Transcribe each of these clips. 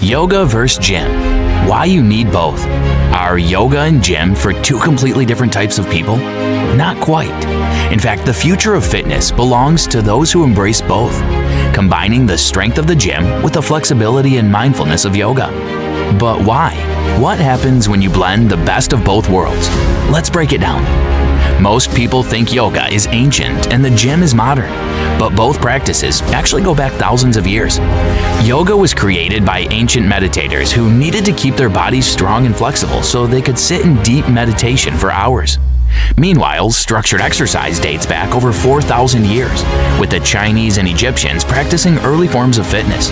Yoga versus gym. Why you need both. Are yoga and gym for two completely different types of people? Not quite. In fact, the future of fitness belongs to those who embrace both, combining the strength of the gym with the flexibility and mindfulness of yoga. But why? What happens when you blend the best of both worlds? Let's break it down. Most people think yoga is ancient and the gym is modern, but both practices actually go back thousands of years. Yoga was created by ancient meditators who needed to keep their bodies strong and flexible so they could sit in deep meditation for hours. Meanwhile, structured exercise dates back over 4,000 years, with the Chinese and Egyptians practicing early forms of fitness.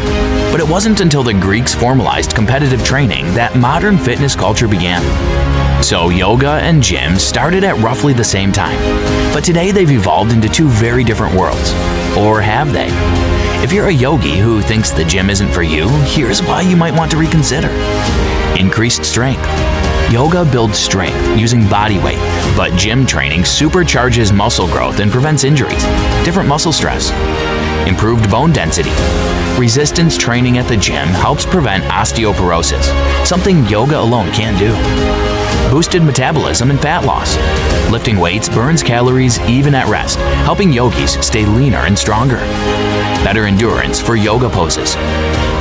But it wasn't until the Greeks formalized competitive training that modern fitness culture began. So yoga and gym started at roughly the same time, but today they've evolved into two very different worlds. Or have they? If you're a yogi who thinks the gym isn't for you, here's why you might want to reconsider. Increased strength. Yoga builds strength using body weight, but gym training supercharges muscle growth and prevents injuries. Different muscle stress. Improved bone density. Resistance training at the gym helps prevent osteoporosis, something yoga alone can't do. Boosted metabolism and fat loss. Lifting weights burns calories even at rest, helping yogis stay leaner and stronger. Better endurance for yoga poses.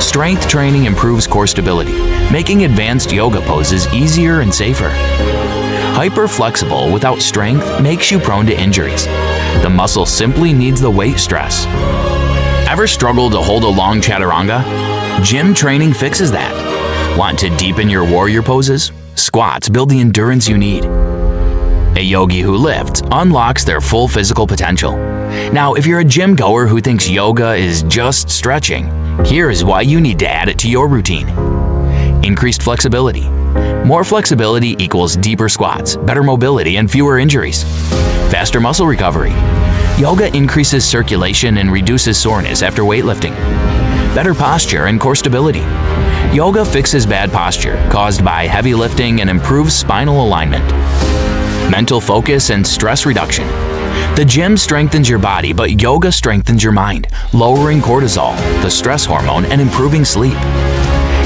Strength training improves core stability, making advanced yoga poses easier and safer. Hyper-flexible without strength makes you prone to injuries. The muscle simply needs the weight stress. Ever struggle to hold a long chaturanga? Gym training fixes that. Want to deepen your warrior poses? Squats build the endurance you need. A yogi who lifts unlocks their full physical potential. Now, if you're a gym goer who thinks yoga is just stretching, here's why you need to add it to your routine. Increased flexibility. More flexibility equals deeper squats, better mobility, and fewer injuries. Faster muscle recovery. Yoga increases circulation and reduces soreness after weightlifting. Better posture and core stability. Yoga fixes bad posture caused by heavy lifting and improves spinal alignment. Mental focus and stress reduction. The gym strengthens your body, but yoga strengthens your mind, lowering cortisol, the stress hormone, and improving sleep.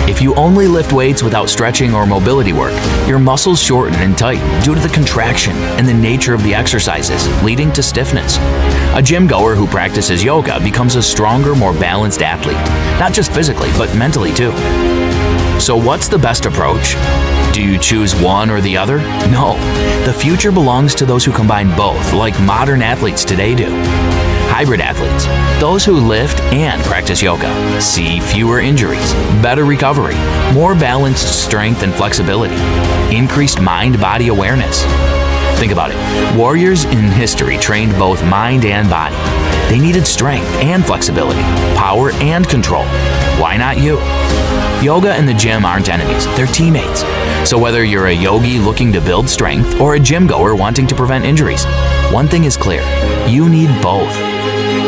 If you only lift weights without stretching or mobility work, your muscles shorten and tighten due to the contraction and the nature of the exercises, leading to stiffness. A gym goer who practices yoga becomes a stronger, more balanced athlete, not just physically, but mentally too. So what's the best approach? Do you choose one or the other? No. The future belongs to those who combine both, like modern athletes today do. Hybrid athletes, those who lift and practice yoga, see fewer injuries, better recovery, more balanced strength and flexibility, increased mind-body awareness. Think about it. Warriors in history trained both mind and body. They needed strength and flexibility, power and control. Why not you? Yoga and the gym aren't enemies, they're teammates. So whether you're a yogi looking to build strength or a gym goer wanting to prevent injuries, one thing is clear, you need both.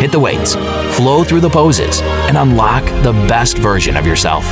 Hit the weights, flow through the poses, and unlock the best version of yourself.